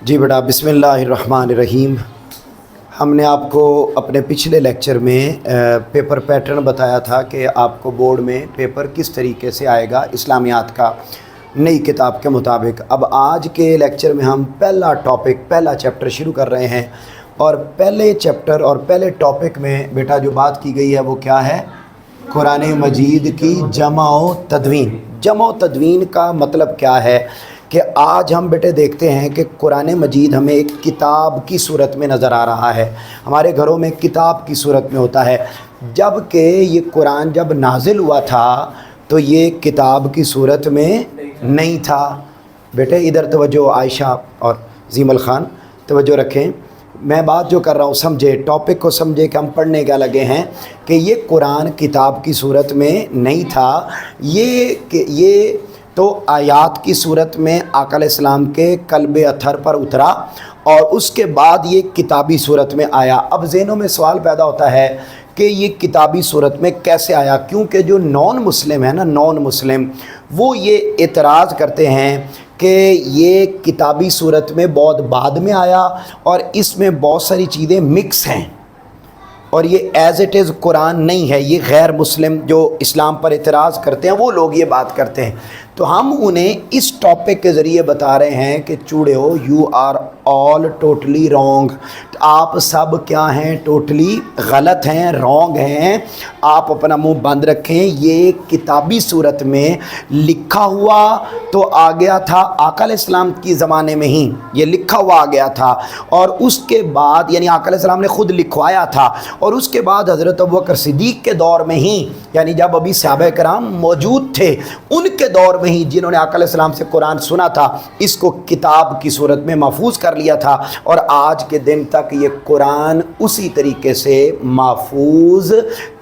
جی بیٹا، بسم اللہ الرحمن الرحیم۔ ہم نے آپ کو اپنے پچھلے لیکچر میں پیپر پیٹرن بتایا تھا کہ آپ کو بورڈ میں پیپر کس طریقے سے آئے گا اسلامیات کا نئی کتاب کے مطابق۔ اب آج کے لیکچر میں ہم پہلا چیپٹر شروع کر رہے ہیں، اور پہلے چیپٹر اور پہلے ٹاپک میں بیٹا جو بات کی گئی ہے وہ کیا ہے؟ قرآن مجید کی جمع و تدوین۔ جمع و تدوین کا مطلب کیا ہے کہ آج ہم بیٹے دیکھتے ہیں کہ قرآن مجید ہمیں ایک کتاب کی صورت میں نظر آ رہا ہے، ہمارے گھروں میں کتاب کی صورت میں ہوتا ہے، جب کہ یہ قرآن جب نازل ہوا تھا تو یہ کتاب کی صورت میں نہیں تھا۔ بیٹے ادھر توجہ، عائشہ اور زیمل خان توجہ رکھیں، میں بات جو کر رہا ہوں سمجھے، ٹاپک کو سمجھے کہ ہم پڑھنے کیا لگے ہیں کہ یہ قرآن کتاب کی صورت میں نہیں تھا، یہ تو آیات کی صورت میں آقا علیہ السلام کے قلب اطہر پر اترا اور اس کے بعد یہ کتابی صورت میں آیا۔ اب ذہنوں میں سوال پیدا ہوتا ہے کہ یہ کتابی صورت میں کیسے آیا، کیونکہ جو نان مسلم ہے نا، نان مسلم، وہ یہ اعتراض کرتے ہیں کہ یہ کتابی صورت میں بہت بعد میں آیا اور اس میں بہت ساری چیزیں مکس ہیں، اور یہ ایز اٹ از قرآن نہیں ہے۔ یہ غیر مسلم جو اسلام پر اعتراض کرتے ہیں وہ لوگ یہ بات کرتے ہیں، تو ہم انہیں اس ٹاپک کے ذریعے بتا رہے ہیں کہ چوڑے ہو، you are all totally wrong, آپ سب کیا ہیں؟ ٹوٹلی غلط ہیں، رانگ ہیں۔ آپ اپنا منہ بند رکھیں، یہ کتابی صورت میں لکھا ہوا تو آ گیا تھا آقا علیہ السلام کی زمانے میں ہی، یہ لکھا ہوا آ گیا تھا، اور اس کے بعد یعنی آقا علیہ السلام نے خود لکھوایا تھا، اور اس کے بعد حضرت ابوبکر صدیق کے دور میں ہی، یعنی جب ابھی صحابہ کرام موجود تھے ان کے دور میں ہی، جنہوں نے آقا علیہ السلام سے قرآن سنا تھا، اس کو کتاب کی صورت میں محفوظ کر لیا تھا، اور آج کے دن تک یہ قرآن اسی طریقے سے محفوظ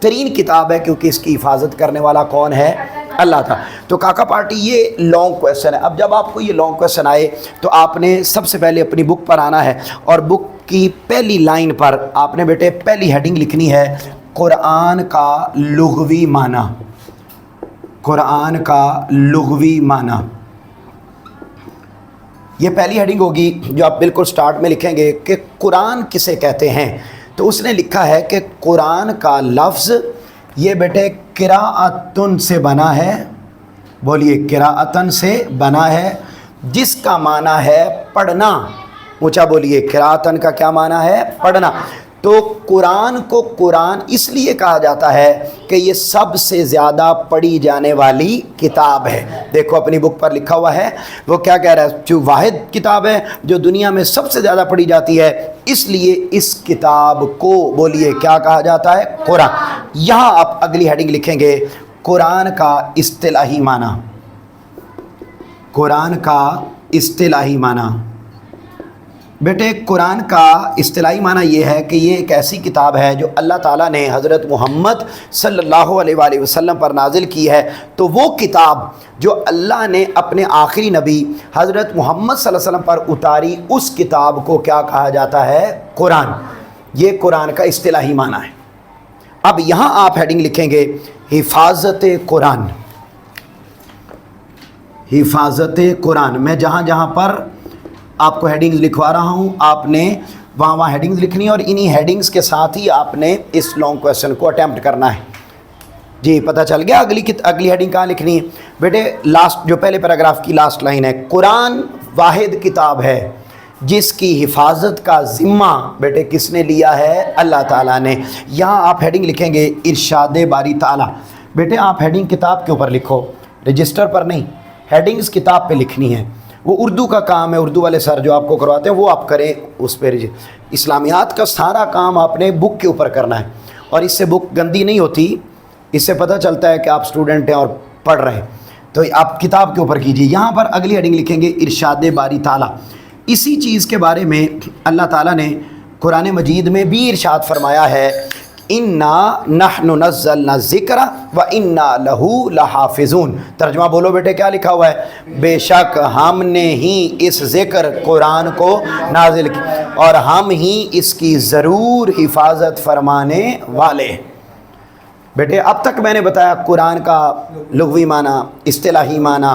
ترین کتاب ہے، کیونکہ اس کی حفاظت کرنے والا کون ہے؟ اللہ تھا۔ تو کاکا پارٹی یہ لانگ کویسچن ہے۔ اب جب آپ کو یہ لانگ کویسچن آئے تو آپ نے سب سے پہلے اپنی بک پر آنا ہے، اور بک کی پہلی لائن پر آپ نے بیٹے پہلی ہیڈنگ لکھنی ہے قرآن کا لغوی معنی۔ قرآن کا لغوی معنی، یہ پہلی ہیڈنگ ہوگی جو آپ بالکل سٹارٹ میں لکھیں گے کہ قرآن کسے کہتے ہیں۔ تو اس نے لکھا ہے کہ قرآن کا لفظ یہ بیٹے قراءتن سے بنا ہے، بولیے قراءتن سے بنا ہے، جس کا معنی ہے پڑھنا۔ اونچا بولیے، قراءتن کا کیا معنی ہے؟ پڑھنا۔ تو قرآن کو قرآن اس لیے کہا جاتا ہے کہ یہ سب سے زیادہ پڑھی جانے والی کتاب ہے۔ دیکھو اپنی بک پر لکھا ہوا ہے، وہ کیا کہہ رہا ہے؟ جو واحد کتاب ہے جو دنیا میں سب سے زیادہ پڑھی جاتی ہے، اس لیے اس کتاب کو بولیے کیا کہا جاتا ہے؟ قرآن۔ یہاں آپ اگلی ہیڈنگ لکھیں گے قرآن کا اصطلاحی معنی۔ قرآن کا اصطلاحی معنی، بیٹے قرآن کا اصطلاحی معنی یہ ہے کہ یہ ایک ایسی کتاب ہے جو اللہ تعالیٰ نے حضرت محمد صلی اللہ علیہ وآلہ وسلم پر نازل کی ہے۔ تو وہ کتاب جو اللہ نے اپنے آخری نبی حضرت محمد صلی اللہ علیہ وسلم پر اتاری، اس کتاب کو کیا کہا جاتا ہے؟ قرآن۔ یہ قرآن کا اصطلاحی معنی ہے۔ اب یہاں آپ ہیڈنگ لکھیں گے حفاظت قرآن۔ حفاظت قرآن، میں جہاں جہاں پر آپ کو ہیڈنگز لکھوا رہا ہوں آپ نے وہاں ہیڈنگز لکھنی ہے، اور انہی ہیڈنگز کے ساتھ ہی آپ نے اس لانگ کویسچن کو اٹیمپٹ کرنا ہے۔ جی پتہ چل گیا اگلی ہیڈنگ کہاں لکھنی ہے؟ بیٹے لاسٹ جو پہلے پیراگراف کی لاسٹ لائن ہے، قرآن واحد کتاب ہے جس کی حفاظت کا ذمہ بیٹے کس نے لیا ہے؟ اللہ تعالیٰ نے۔ یہاں آپ ہیڈنگ لکھیں گے ارشاد باری تعالیٰ۔ بیٹے آپ ہیڈنگ کتاب کے اوپر لکھو، رجسٹر پر نہیں، ہیڈنگز کتاب پہ لکھنی ہے۔ وہ اردو کا کام ہے، اردو والے سر جو آپ کو کرواتے ہیں وہ آپ کریں اس پہ۔ اسلامیات کا سارا کام آپ نے بک کے اوپر کرنا ہے، اور اس سے بک گندی نہیں ہوتی، اس سے پتہ چلتا ہے کہ آپ اسٹوڈنٹ ہیں اور پڑھ رہے ہیں۔ تو آپ کتاب کے اوپر کیجیے۔ یہاں پر اگلی ہیڈنگ لکھیں گے ارشاد باری تعالیٰ۔ اسی چیز کے بارے میں اللہ تعالیٰ نے قرآن مجید میں بھی ارشاد فرمایا ہے، انا نحن نزلنا الذکر و انا لہ لحافظون۔ ترجمہ بولو بیٹے کیا لکھا ہوا ہے؟ بے شک ہم نے ہی اس ذکر قرآن کو نازل کی اور ہم ہی اس کی ضرور حفاظت فرمانے والے۔ بیٹے اب تک میں نے بتایا قرآن کا لغوی معنی، اصطلاحی معنی،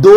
2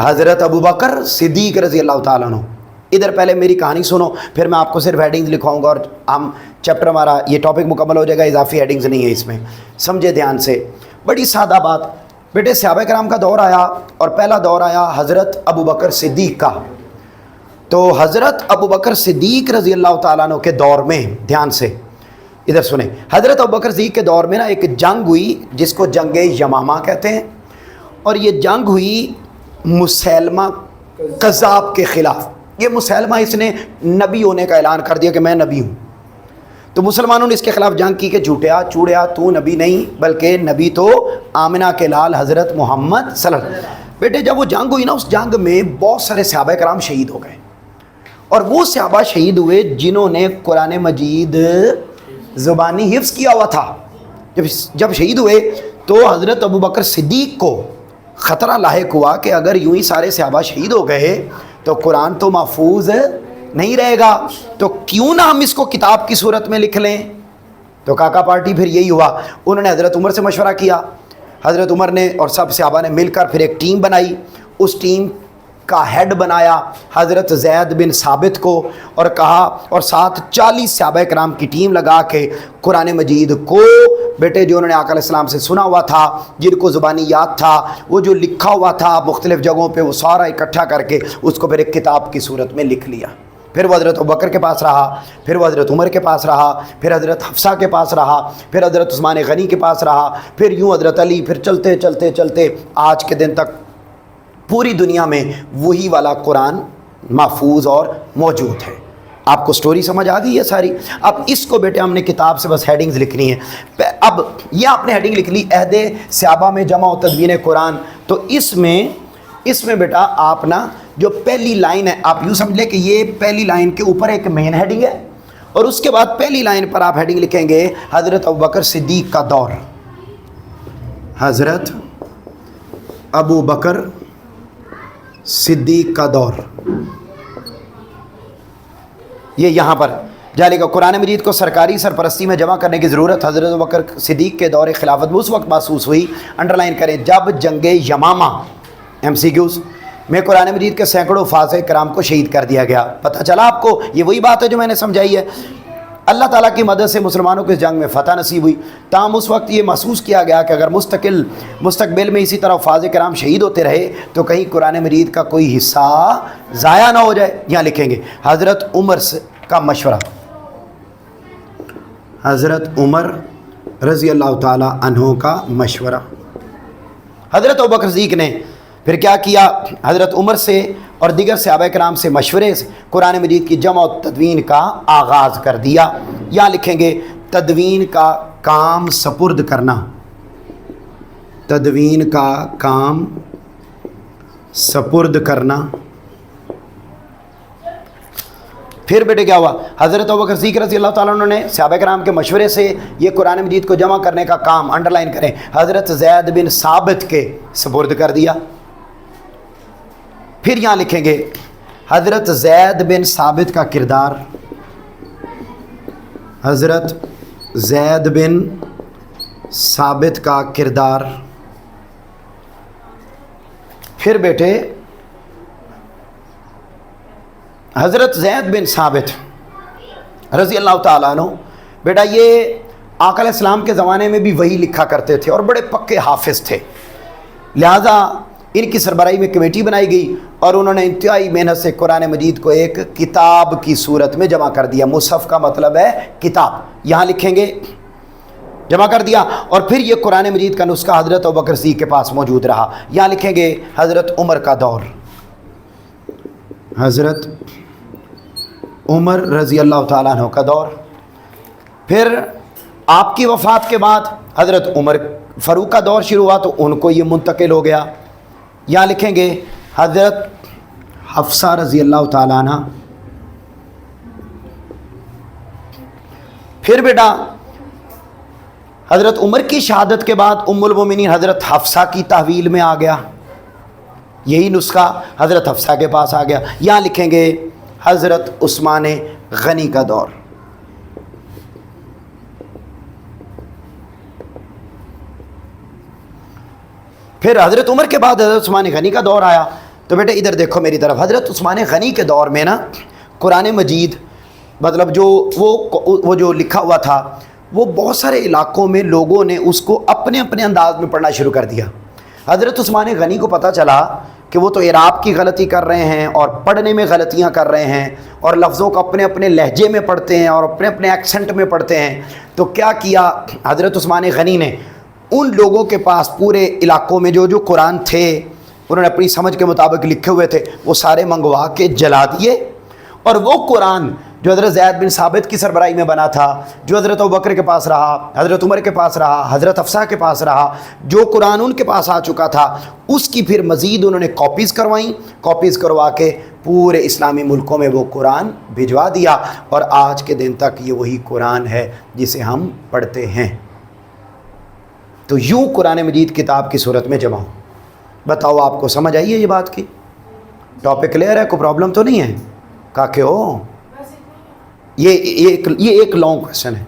حضرت ابو بکر صدیق رضی اللہ تعالیٰ عنہ. ادھر پہلے میری کہانی سنو، پھر میں آپ کو صرف ہیڈنگز لکھواؤں گا اور ہم چیپٹر ہمارا یہ ٹاپک مکمل ہو جائے گا. اضافی ہیڈنگز نہیں ہے اس میں، سمجھے دھیان سے. بڑی سادہ بات بیٹے، صحابہ کرام کا دور آیا اور پہلا دور آیا حضرت ابو بکر صدیق کا. تو حضرت ابو بکر صدیق رضی اللہ تعالیٰ عنہ کے دور میں، دھیان سے ادھر سنیں، حضرت ابو بکر صدیق کے دور میں نا ایک جنگ ہوئی جس کو جنگ یمامہ کہتے ہیں، اور یہ جنگ ہوئی مسیلمہ کذاب کے خلاف. یہ مسیلمہ اس نے نبی ہونے کا اعلان کر دیا کہ میں نبی ہوں. تو مسلمانوں نے اس کے خلاف جنگ کی کہ جھوٹیا چوڑیا تو نبی نہیں بلکہ نبی تو آمنہ کے لال حضرت محمد صلی اللہ علیہ وسلم. بیٹے جب وہ جنگ ہوئی نا، اس جنگ میں بہت سارے صحابہ کرام شہید ہو گئے، اور وہ صحابہ شہید ہوئے جنہوں نے قرآن مجید زبانی حفظ کیا ہوا تھا. جب شہید ہوئے تو حضرت ابو بکر صدیق کو خطرہ لاحق ہوا کہ اگر یوں ہی سارے صحابہ شہید ہو گئے تو قرآن تو محفوظ نہیں رہے گا، تو کیوں نہ ہم اس کو کتاب کی صورت میں لکھ لیں. تو کاکا پارٹی پھر یہی ہوا، انہوں نے حضرت عمر سے مشورہ کیا. حضرت عمر نے اور سب صحابہ نے مل کر پھر ایک ٹیم بنائی. اس ٹیم کا ہیڈ بنایا حضرت زید بن ثابت کو، اور کہا اور ساتھ 40 صحابہ کرام کی ٹیم لگا کے قرآن مجید کو بیٹے جو انہوں نے آقا علیہ السلام سے سنا ہوا تھا، جن کو زبانی یاد تھا، وہ جو لکھا ہوا تھا مختلف جگہوں پہ، وہ سارا اکٹھا کر کے اس کو پھر ایک کتاب کی صورت میں لکھ لیا. پھر وہ حضرت ابوبکر کے پاس رہا، پھر وہ حضرت عمر کے پاس رہا، پھر حضرت حفصہ کے پاس رہا، پھر حضرت عثمان غنی کے پاس رہا، پھر یوں حضرت علی، پھر چلتے چلتے چلتے آج کے دن تک پوری دنیا میں وہی والا قرآن محفوظ اور موجود ہے. آپ کو سٹوری سمجھ آ گئی ہے ساری؟ اب اس کو بیٹے ہم نے کتاب سے بس ہیڈنگز لکھنی ہے. اب یہ آپ نے ہیڈنگ لکھ لی عہد صحابہ میں جمع و تدوین قرآن. تو اس میں بیٹا آپ نا جو پہلی لائن ہے آپ یوں سمجھ لیں کہ یہ پہلی لائن کے اوپر ایک مین ہیڈنگ ہے، اور اس کے بعد پہلی لائن پر آپ ہیڈنگ لکھیں گے حضرت ابوبکر صدیق کا دور. حضرت ابو بکر صدیق کا دور. یہ یہاں پر جالے کا قرآن مجید کو سرکاری سرپرستی میں جمع کرنے کی ضرورت حضرت ابوبکر صدیق کے دور خلافت میں اس وقت محسوس ہوئی. انڈرلائن کریں، جب جنگ یمامہ MCQs میں قرآن مجید کے سینکڑوں حفاظ کرام کو شہید کر دیا گیا. پتہ چلا آپ کو؟ یہ وہی بات ہے جو میں نے سمجھائی ہے. اللہ تعالیٰ کی مدد سے مسلمانوں کو اس جنگ میں فتح نصیب ہوئی. تاہم اس وقت یہ محسوس کیا گیا کہ اگر مستقبل میں اسی طرح حفاظ کرام شہید ہوتے رہے تو کہیں قرآن مجید کا کوئی حصہ ضائع نہ ہو جائے. یہاں لکھیں گے حضرت عمر کا مشورہ. حضرت عمر رضی اللہ تعالیٰ عنہ کا مشورہ. حضرت ابوبکر صدیق نے پھر کیا کیا؟ حضرت عمر سے اور دیگر صحابہ کرام سے مشورے سے قرآن مجید کی جمع و تدوین کا آغاز کر دیا. یہاں لکھیں گے تدوین کا کام سپرد کرنا. تدوین کا کام سپرد کرنا. پھر بیٹے کیا ہوا؟ حضرت ابوبکر صدیق رضی اللہ تعالیٰ عنہ نے صحابہ کرام کے مشورے سے یہ قرآن مجید کو جمع کرنے کا کام انڈرلائن کریں حضرت زید بن ثابت کے سپرد کر دیا. پھر یہاں لکھیں گے حضرت زید بن ثابت کا کردار. حضرت زید بن ثابت کا کردار. پھر بیٹے حضرت زید بن ثابت رضی اللہ تعالیٰ عنہ بیٹا یہ آقا علیہ السلام کے زمانے میں بھی وہی لکھا کرتے تھے اور بڑے پکے حافظ تھے. لہٰذا ان کی سربراہی میں کمیٹی بنائی گئی اور انہوں نے انتہائی محنت سے قرآن مجید کو ایک کتاب کی صورت میں جمع کر دیا. مصحف کا مطلب ہے کتاب. یہاں لکھیں گے جمع کر دیا. اور پھر یہ قرآن مجید کا نسخہ حضرت ابوبکر صدیق کے پاس موجود رہا. یہاں لکھیں گے حضرت عمر کا دور. حضرت عمر رضی اللہ تعالیٰ عنہ کا دور. پھر آپ کی وفات کے بعد حضرت عمر فاروق کا دور شروع ہوا تو ان کو یہ منتقل ہو گیا. یہاں لکھیں گے حضرت حفصہ رضی اللہ تعالیٰ عنہ. پھر بیٹا حضرت عمر کی شہادت کے بعد ام المومنین حضرت حفصہ کی تحویل میں آ گیا. یہی نسخہ حضرت حفصہ کے پاس آ گیا. یہاں لکھیں گے حضرت عثمان غنی کا دور. پھر حضرت عمر کے بعد حضرت عثمان غنی کا دور آیا. تو بیٹے ادھر دیکھو میری طرف. حضرت عثمان غنی کے دور میں نا قرآن مجید مطلب جو وہ جو لکھا ہوا تھا وہ بہت سارے علاقوں میں لوگوں نے اس کو اپنے اپنے انداز میں پڑھنا شروع کر دیا. حضرت عثمان غنی کو پتہ چلا کہ وہ تو اعراب کی غلطی کر رہے ہیں اور پڑھنے میں غلطیاں کر رہے ہیں اور لفظوں کو اپنے اپنے لہجے میں پڑھتے ہیں اور اپنے اپنے ایکسنٹ میں پڑھتے ہیں. تو کیا کیا حضرت عثمان غنی نے؟ ان لوگوں کے پاس پورے علاقوں میں جو قرآن تھے انہوں نے اپنی سمجھ کے مطابق لکھے ہوئے تھے وہ سارے منگوا کے جلا دیے. اور وہ قرآن جو حضرت زید بن ثابت کی سربراہی میں بنا تھا، جو حضرت ابوبکر کے پاس رہا، حضرت عمر کے پاس رہا، حضرت حفصہ کے پاس رہا، جو قرآن ان کے پاس آ چکا تھا اس کی پھر مزید انہوں نے کاپیز کروائیں. کاپیز کروا کے پورے اسلامی ملکوں میں وہ قرآن بھجوا دیا اور آج کے دن تک یہ وہی قرآن ہے جسے ہم پڑھتے ہیں. تو یوں قرآن مجید کتاب کی صورت میں جمع ہو. بتاؤ آپ کو سمجھ آئی ہے یہ بات کی؟ ٹاپک کلیئر ہے؟ کوئی پرابلم تو نہیں ہے؟ کاکے ہو یہ ایک لانگ کویشچن ہے.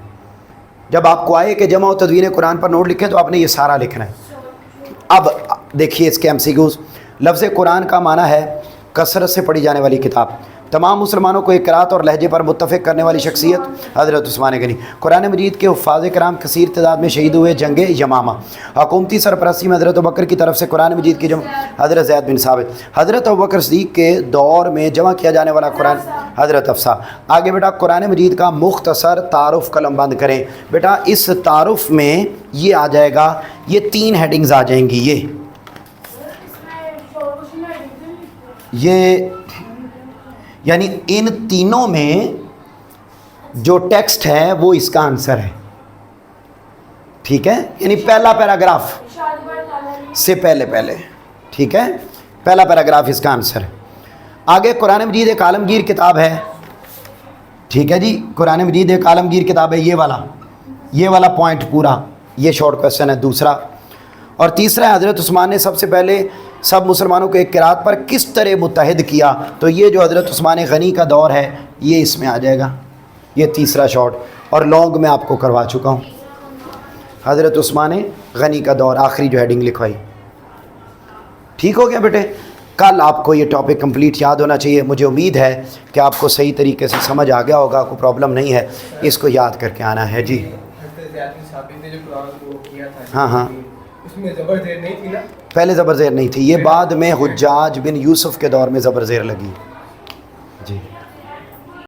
جب آپ کو آئے کہ جمع و تدوین قرآن پر نوٹ لکھیں تو آپ نے یہ سارا لکھنا ہے. اب دیکھیے اس کے MCQs. لفظ قرآن کا معنی ہے کثرت سے پڑھی جانے والی کتاب. تمام مسلمانوں کو ایک قرات اور لہجے پر متفق کرنے والی شخصیت حضرت عثمان غنی. قرآن مجید کے حفاظ کرام کثیر تعداد میں شہید ہوئے جنگ یمامہ. حکومتی سرپرستی میں حضرت ابوبکر کی طرف سے قرآن مجید کی جمع حضرت زید بن ثابت. حضرت ابوبکر صدیق کے دور میں جمع کیا جانے والا قرآن حضرت حفصہ. آگے بیٹا قرآن مجید کا مختصر تعارف قلم بند کریں. بیٹا اس تعارف میں یہ آ جائے گا، یہ 3 ہیڈنگز آ جائیں گی. یہ یعنی ان تینوں میں جو ٹیکسٹ ہے وہ اس کا آنسر ہے. ٹھیک ہے؟ یعنی پہلا پیراگراف سے پہلے ٹھیک ہے، پہلا پیراگراف اس کا آنسر ہے. آگے قرآن مجید ایک عالمگیر کتاب ہے. ٹھیک ہے جی، قرآن مجید ایک عالمگیر کتاب ہے. یہ والا پوائنٹ پورا یہ شارٹ کویسچن ہے. دوسرا اور تیسرا ہے حضرت عثمان نے سب سے پہلے سب مسلمانوں کو ایک قرات پر کس طرح متحد کیا. تو یہ جو حضرت عثمان غنی کا دور ہے یہ اس میں آ جائے گا. یہ تیسرا شارٹ اور لانگ میں آپ کو کروا چکا ہوں. حضرت عثمان غنی کا دور آخری جو ہیڈنگ لکھوائی. ٹھیک ہو گیا بیٹے؟ کل آپ کو یہ ٹاپک کمپلیٹ یاد ہونا چاہیے. مجھے امید ہے کہ آپ کو صحیح طریقے سے سمجھ آ گیا ہوگا. کوئی پرابلم نہیں ہے، اس کو یاد کر کے آنا ہے. جی ہاں اس میں زبر زیر نہیں تھی نا؟ پہلے زبر زیر نہیں تھی، یہ بعد میں حجاج بن یوسف کے دور میں زبر زیر لگی. جی